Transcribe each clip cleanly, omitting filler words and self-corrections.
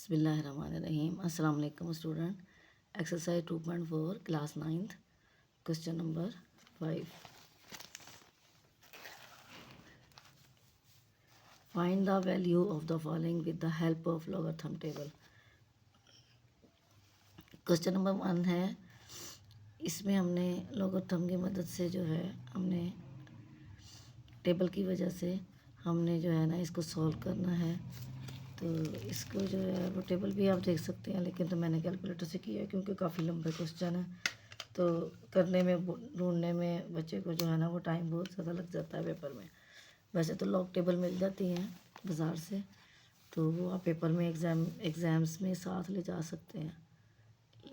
बिस्मिल्लाहिर्रहमानिर्रहीम। अस्सलाम वालेकुम student. Exercise 2.4 class 9th question number 5। Find the value of the following with the help of logarithm table. Question number 1 है, इसमें हमने logarithm की मदद से जो है हमने टेबल की वजह से हमने जो है ना इसको सॉल्व करना है। तो इसको जो है वो टेबल भी आप देख सकते हैं, लेकिन तो मैंने कैलकुलेटर से किया है क्योंकि काफ़ी लंबे क्वेश्चन है, तो करने में ढूंढने में बच्चे को जो है ना वो टाइम बहुत ज़्यादा लग जाता है पेपर में। वैसे तो लॉग टेबल मिल जाती हैं बाज़ार से, तो वो आप पेपर में एग्ज़ाम्स में साथ ले जा सकते हैं,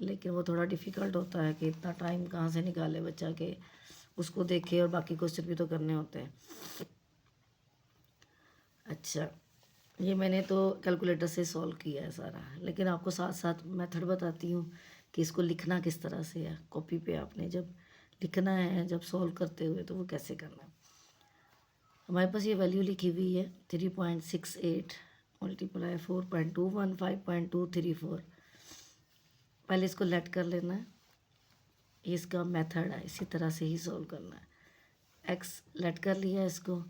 लेकिन वो थोड़ा डिफ़िकल्ट होता है कि इतना टाइम कहाँ से निकाले बच्चा के उसको देखे और बाकी क्वेश्चन भी तो करने होते हैं। अच्छा, ये मैंने तो कैलकुलेटर से सॉल्व किया है सारा, लेकिन आपको साथ साथ मेथड बताती हूँ कि इसको लिखना किस तरह से है। कॉपी पे आपने जब लिखना है, जब सॉल्व करते हुए, तो वो कैसे करना है। हमारे पास ये वैल्यू लिखी हुई है 3.68 मल्टीप्लाई 4.21 5.234। पहले इसको लेट कर लेना है, ये इसका मेथड है, इसी तरह से ही सॉल्व करना है। एक्स लेट कर लिया इसको,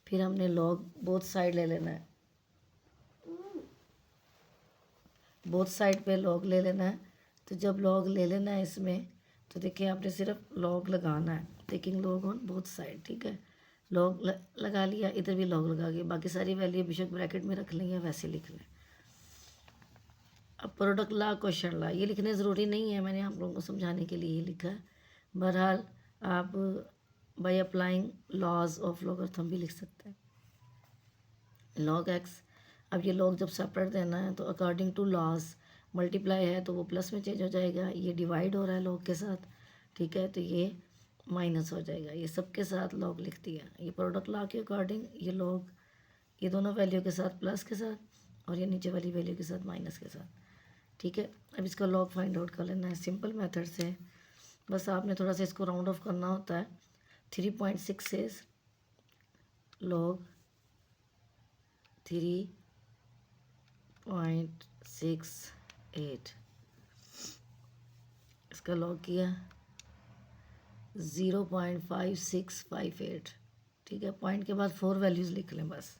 फिर हमने लॉग बोथ साइड ले लेना है, बोथ साइड पे लॉग ले लेना है। तो जब लॉग ले लेना है इसमें, तो देखिए आपने सिर्फ लॉग लगाना है, taking log on both side. ठीक है, लॉग लगा लिया, इधर भी लॉग लगा के बाकी सारी वैल्यू बेशक ब्रैकेट में रख लें या वैसे लिख लें। अब प्रोडक्ट ला, क्वेश्चन ला, ये लिखने ज़रूरी नहीं है, मैंने आप लोगों को समझाने के लिए ही लिखा है। बहरहाल आप by applying laws of logarithm भी लिख सकते हैं। लॉग एक्स, अब ये लॉग जब सेपरेट देना है तो अकॉर्डिंग टू लॉज मल्टीप्लाई है तो वो प्लस में चेंज हो जाएगा, ये डिवाइड हो रहा है लॉग के साथ। ठीक है, तो ये माइनस हो जाएगा। ये सबके साथ लॉग लिख दिया, ये प्रोडक्ट लॉ के अकॉर्डिंग ये लॉग, ये दोनों वैल्यू के साथ प्लस के साथ और ये नीचे वाली वैल्यू के साथ माइनस के साथ। ठीक है, अब इसका लॉग फाइंड आउट कर लेना है सिंपल मेथड से। बस आपने थोड़ा सा इसको राउंड ऑफ करना होता है। 3.6 से लॉग 3.68, इसका लॉग किया 0.5658। ठीक है, पॉइंट के बाद 4 वैल्यूज़ लिख लें बस,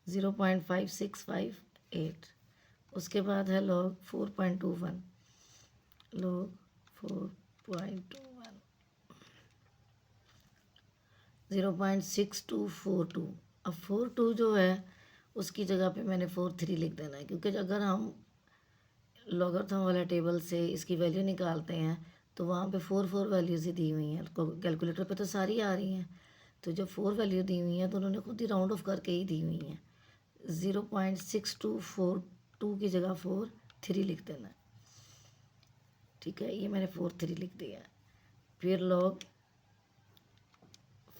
0.5658। उसके बाद है लॉग 4.21, लॉग 4.21 0.6242। अब 42 जो है उसकी जगह पे मैंने 43 लिख देना है, क्योंकि अगर हम लॉगरिथम वाले टेबल से इसकी वैल्यू निकालते हैं तो वहाँ पे 4 वैल्यूज़ ही दी हुई हैं, कैलकुलेटर पे तो सारी आ रही हैं, तो जब 4 वैल्यू दी हुई हैं तो उन्होंने खुद ही राउंड ऑफ करके ही दी हुई हैं। 0.6242 की जगह 43 लिख देना है। ठीक है, ये मैंने 43 लिख दिया है। फिर लॉग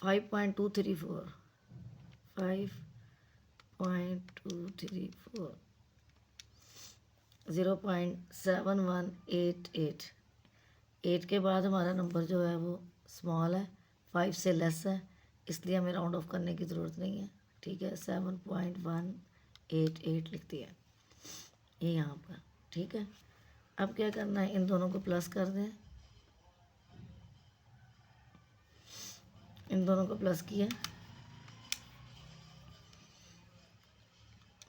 5.234 5.234 0.7188। 8 के बाद हमारा नंबर जो है वो स्मॉल है, 5 से लेस है, इसलिए हमें राउंड ऑफ करने की ज़रूरत नहीं है। ठीक है, 7.188 लिख दिया ये यहाँ पर। ठीक है, अब क्या करना है, इन दोनों को प्लस कर दें, इन दोनों को प्लस किया।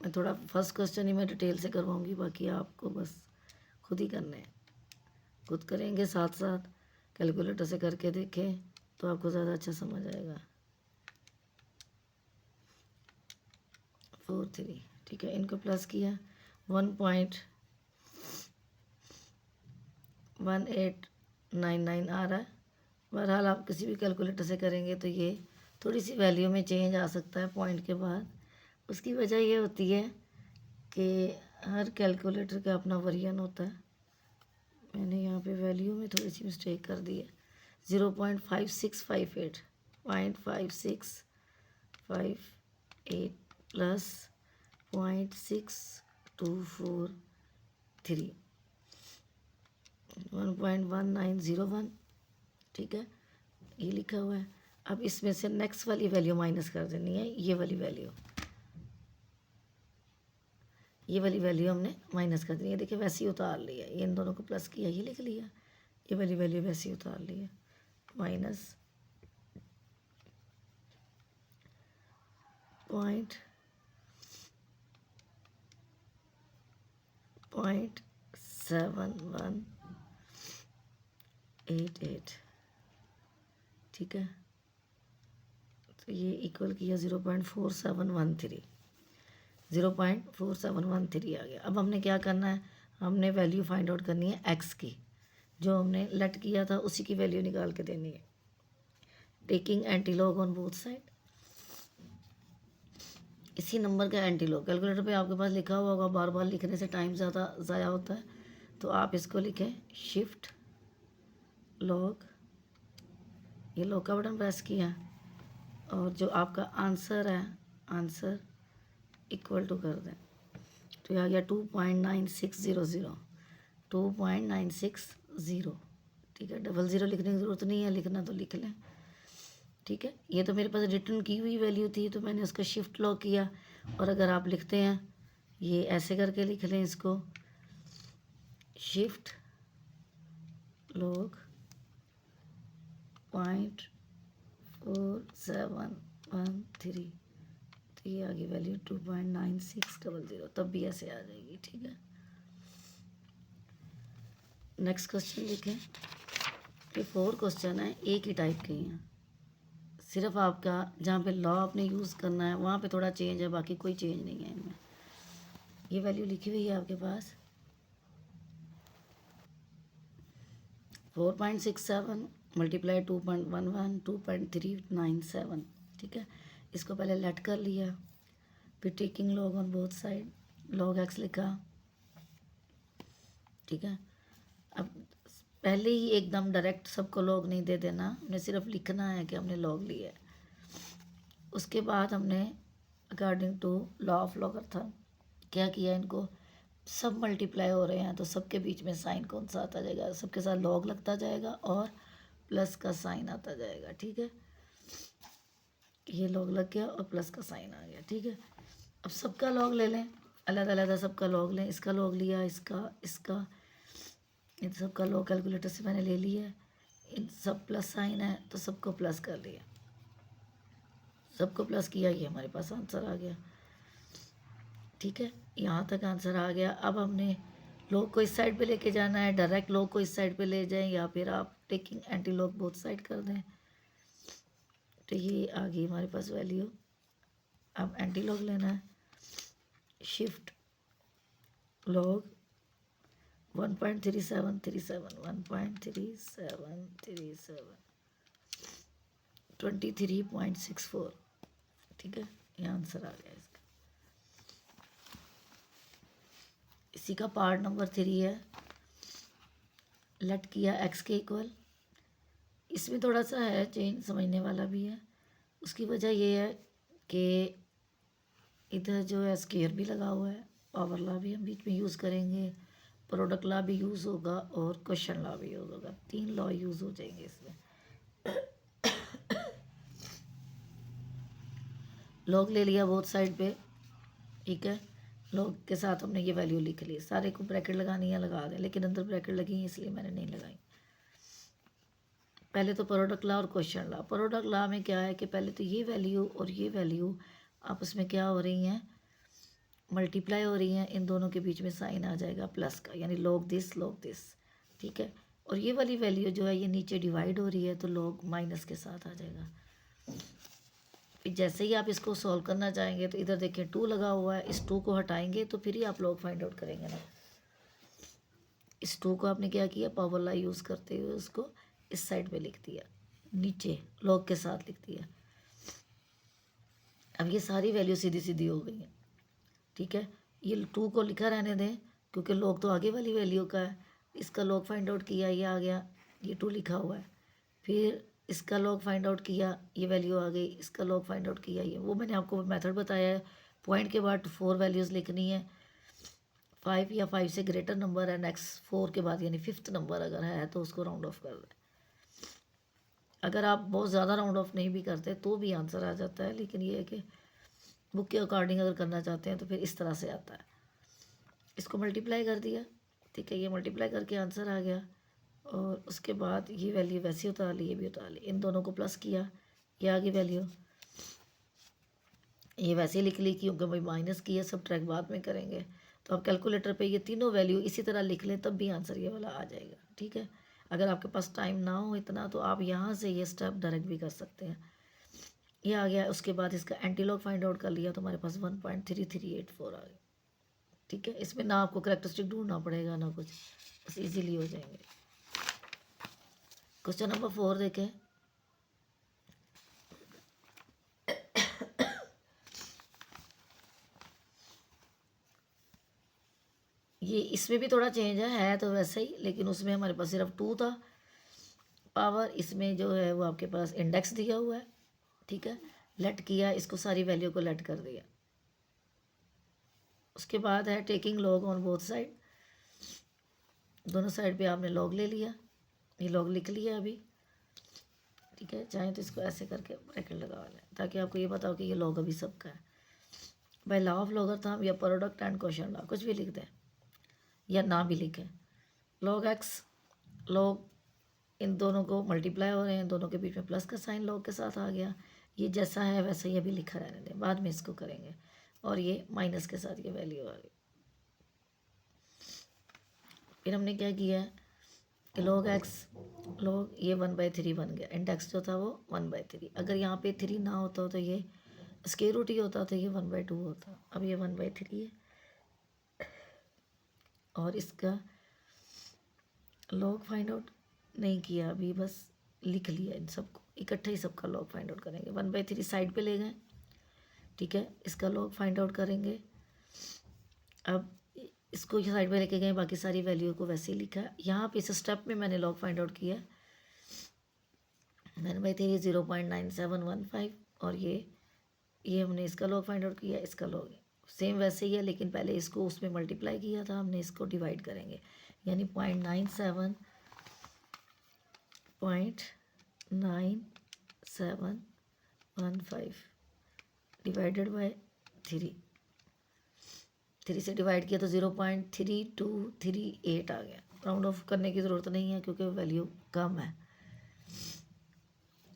मैं थोड़ा फर्स्ट क्वेश्चन ही मैं डिटेल से करवाऊँगी, बाकी आपको बस खुद ही करने हैं, खुद करेंगे साथ साथ कैलकुलेटर से करके देखें तो आपको ज़्यादा अच्छा समझ आएगा। 43। ठीक है, इनको प्लस किया 1.1899 आ रहा है। बहरहाल आप किसी भी कैलकुलेटर से करेंगे तो ये थोड़ी सी वैल्यू में चेंज आ सकता है पॉइंट के बाद। उसकी वजह ये होती है कि हर कैलकुलेटर का अपना वर्जन होता है। मैंने यहाँ पे वैल्यू में थोड़ी सी मिस्टेक कर दी है। 0.5658 0.5658 प्लस 0.6243 1.1901। ठीक है, ये लिखा हुआ है। अब इसमें से नेक्स्ट वाली वैल्यू माइनस कर देनी है, ये वाली वैल्यू, ये वाली वैल्यू हमने माइनस कर दी है, देखिए वैसे ही उतार लिया, ये इन दोनों को प्लस किया, ये लिख लिया, ये वाली वैल्यू वैसे ही उतार ली है, माइनस 0.7188, ठीक है। तो ये इक्वल किया 0.4713, 0.4713 आ गया। अब हमने क्या करना है, हमने वैल्यू फाइंड आउट करनी है एक्स की, जो हमने लेट किया था उसी की वैल्यू निकाल के देनी है, taking antilog on both side. इसी नंबर का एंटीलॉग कैलकुलेटर पे आपके पास लिखा हुआ होगा, बार बार लिखने से टाइम ज़्यादा ज़ाया होता है, तो आप इसको लिखें शिफ्ट लॉग, ये लॉग का बटन प्रेस किया और जो आपका आंसर है, आंसर इक्वल टू कर दें, तो ये आ गया 2.9600, 2.960, ठीक है। 00 लिखने की ज़रूरत नहीं है, लिखना तो लिख लें, ठीक है। ये तो मेरे पास रिटर्न की हुई वैल्यू थी, तो मैंने उसका शिफ्ट लॉग किया, और अगर आप लिखते हैं ये ऐसे करके लिख लें इसको, शिफ्ट लॉग 0.4713, तो ये आ गई वैल्यू 2.9600, तब भी ऐसे आ जाएगी, ठीक है। नेक्स्ट क्वेश्चन देखें, ये 4 क्वेश्चन है, एक ही टाइप के हैं, सिर्फ आपका जहाँ पे लॉ आपने यूज़ करना है वहाँ पे थोड़ा चेंज है, बाकी कोई चेंज नहीं है इनमें। ये वैल्यू लिखी हुई है आपके पास 4.67 मल्टीप्लाई 2.11 2.397, ठीक है। इसको पहले लेट कर लिया, फिर taking log on both side, log x लिखा, ठीक है। अब पहले ही एकदम डायरेक्ट सबको लॉग नहीं दे देना, हमने सिर्फ लिखना है कि हमने लॉग लिया है। उसके बाद हमने according to law of logarithm क्या किया, इनको सब मल्टीप्लाई हो रहे हैं तो सबके बीच में साइन कौन सा आता जाएगा, सबके साथ लॉग लगता जाएगा और प्लस का साइन आता जाएगा, ठीक है। ये लॉग लग गया और प्लस का साइन आ गया, ठीक है। अब सबका लॉग ले लें, अलग अलग सबका लॉग लें, इसका लॉग लिया, इसका इन सबका लॉग कैलकुलेटर से मैंने ले लिया, इन सब प्लस साइन है तो सबको प्लस कर लिया, सबको प्लस किया, ये हमारे पास आंसर आ गया, ठीक है। यहाँ तक आंसर आ गया। अब हमने लॉग को इस साइड पे लेके जाना है, डायरेक्ट लॉग को इस साइड पे ले जाएं या फिर आप taking anti log both side कर दें, तो ये आ गई हमारे पास वैल्यू। अब एंटी लॉग लेना है, शिफ्ट लॉग 1.3737 1.3737 23.64, ठीक है। ये आंसर आ गया इसका। इसी का पार्ट नंबर 3 है, लेट किया एक्स के इक्वल। इसमें थोड़ा सा है चेंज, समझने वाला भी है। उसकी वजह ये है कि इधर जो है स्केयर भी लगा हुआ है, पावर लॉ भी हम बीच में यूज़ करेंगे, प्रोडक्ट लॉ भी यूज़ होगा और क्वेश्चन लॉ भी यूज़ होगा, 3 लॉ यूज़ हो जाएंगे इसमें। लॉग ले लिया बोथ साइड पे, ठीक है। लॉग के साथ हमने ये वैल्यू लिख ली, सारे को ब्रैकेट लगानी है लगा दें, लेकिन अंदर ब्रैकेट लगी है इसलिए मैंने नहीं लगाई। पहले तो प्रोडक्ट लॉ और क्वेश्चन लॉ। प्रोडक्ट लॉ में क्या है कि पहले तो ये वैल्यू और ये वैल्यू आपस में क्या हो रही हैं, मल्टीप्लाई हो रही हैं, इन दोनों के बीच में साइन आ जाएगा प्लस का, यानी लॉग दिस, ठीक है। और ये वाली वैल्यू जो है ये नीचे डिवाइड हो रही है तो लॉग माइनस के साथ आ जाएगा। फिर जैसे ही आप इसको सॉल्व करना चाहेंगे तो इधर देखिए 2 लगा हुआ है, इस 2 को हटाएंगे तो फिर ही आप लॉग फाइंड आउट करेंगे ना। इस 2 को आपने क्या किया, पावर लॉ यूज़ करते हुए उसको इस साइड पे लिख दिया, नीचे लॉग के साथ लिख दिया। अब ये सारी वैल्यू सीधी सीधी हो गई हैं, ठीक है। ये 2 को लिखा रहने दें क्योंकि लॉग तो आगे वाली वैल्यू का है। इसका लॉग फाइंड आउट किया, ये आ गया, ये 2 लिखा हुआ है। फिर इसका लॉग फाइंड आउट किया, ये वैल्यू आ गई, इसका लॉग फाइंड आउट किया, ये वो मैंने आपको मेथड बताया है। पॉइंट के बाद 4 वैल्यूज़ लिखनी है, 5 या 5 से ग्रेटर नंबर है, नेक्स्ट 4 के बाद यानी 5th नंबर अगर है तो उसको राउंड ऑफ कर दें। अगर आप बहुत ज़्यादा राउंड ऑफ नहीं भी करते तो भी आंसर आ जाता है, लेकिन ये है कि बुक के अकॉर्डिंग अगर करना चाहते हैं तो फिर इस तरह से आता है। इसको मल्टीप्लाई कर दिया, ठीक है, ये मल्टीप्लाई करके आंसर आ गया। और उसके बाद ये वैल्यू वैसे उतार ली, ये भी उतार ली, इन दोनों को प्लस किया, ये आ गई वैल्यू। ये वैसे ही लिख ली क्योंकि भाई माइनस किया, सब ट्रैक बाद में करेंगे। तो आप कैलकुलेटर पे ये तीनों वैल्यू इसी तरह लिख लें, तब भी आंसर ये वाला आ जाएगा, ठीक है। अगर आपके पास टाइम ना हो इतना तो आप यहाँ से ये स्टेप डायरेक्ट भी कर सकते हैं। ये आ गया। उसके बाद इसका एंटीलॉग फाइंड आउट कर लिया तो हमारे पास 1.3384 आ गया, ठीक है। इसमें ना आपको करेक्टरिस्टिक ढूंढना पड़ेगा ना कुछ, बस इजीली हो जाएंगे। क्वेश्चन नंबर 4 देखें। ये इसमें भी थोड़ा चेंज है तो वैसे ही, लेकिन उसमें हमारे पास सिर्फ 2 था पावर, इसमें जो है वो आपके पास इंडेक्स दिया हुआ है, ठीक है। लेट किया, इसको सारी वैल्यू को लेट कर दिया। उसके बाद है taking log on both side, दोनों साइड पे आपने लॉग ले लिया, ये लॉग लिख लिया अभी, ठीक है। चाहे तो इसको ऐसे करके ब्रैकेट लगा लें ताकि आपको ये पता हो कि ये लॉग अभी सबका है। भाई लॉ ऑफ लॉगरिथम या प्रोडक्ट एंड क्वेश्चन लॉ कुछ भी लिख दें या ना भी लिखें। लॉग एक्स, लॉग इन दोनों को मल्टीप्लाई हो रहे हैं, दोनों के बीच में प्लस का साइन लॉग के साथ आ गया। ये जैसा है वैसा ही अभी लिखा रहने दें, बाद में इसको करेंगे। और ये माइनस के साथ ये वैल्यू आ गई। फिर हमने क्या किया है कि लॉग एक्स, लॉग ये 1/3 बन गया, इंडेक्स जो था वो 1/3। अगर यहाँ पे 3 ना होता तो ये स्क्वायर रूट ही होता तो ये 1/2 होता। अब ये 1/3 है और इसका लॉग फाइंड आउट नहीं किया अभी, बस लिख लिया। इन सबको इकट्ठे ही सबका लॉग फाइंड आउट करेंगे। 1/3 साइड पे ले गए, ठीक है। इसका लॉग फाइंड आउट करेंगे। अब इसको ये साइड पे लेके गए, बाकी सारी वैल्यू को वैसे ही लिखा। यहाँ पे इस स्टेप में मैंने लॉग फाइंड आउट किया 1/3 0.9715 और ये हमने इसका लॉग फाइंड आउट किया। इसका लॉग सेम वैसे ही है, लेकिन पहले इसको उसमें मल्टीप्लाई किया था हमने, इसको डिवाइड करेंगे, यानी 0.9715 डिवाइडेड बाय 3 से डिवाइड किया तो 0.3238 आ गया। राउंड ऑफ करने की ज़रूरत नहीं है क्योंकि वैल्यू कम है,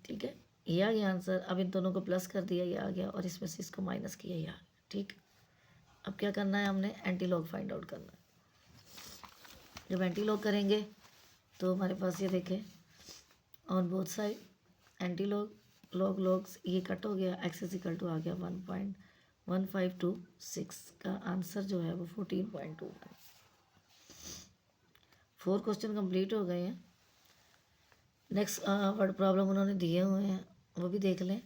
ठीक है। ये आ गया आंसर। अब इन दोनों को प्लस कर दिया, ये आ गया, और इसमें से इसको माइनस किया, ये आ गया, ठीक। अब क्या करना है, हमने एंटी लॉग फाइंड आउट करना है। जब एंटी लॉग करेंगे तो हमारे पास ये देखें on both side anti log, log logs ये कट हो गया, एक्स इज इक्वल टू आ गया 1.1526 का आंसर जो है वो 14.21। 4 क्वेश्चन कंप्लीट हो गए हैं। नेक्स्ट वर्ड प्रॉब्लम उन्होंने दिए हुए हैं, वो भी देख लें।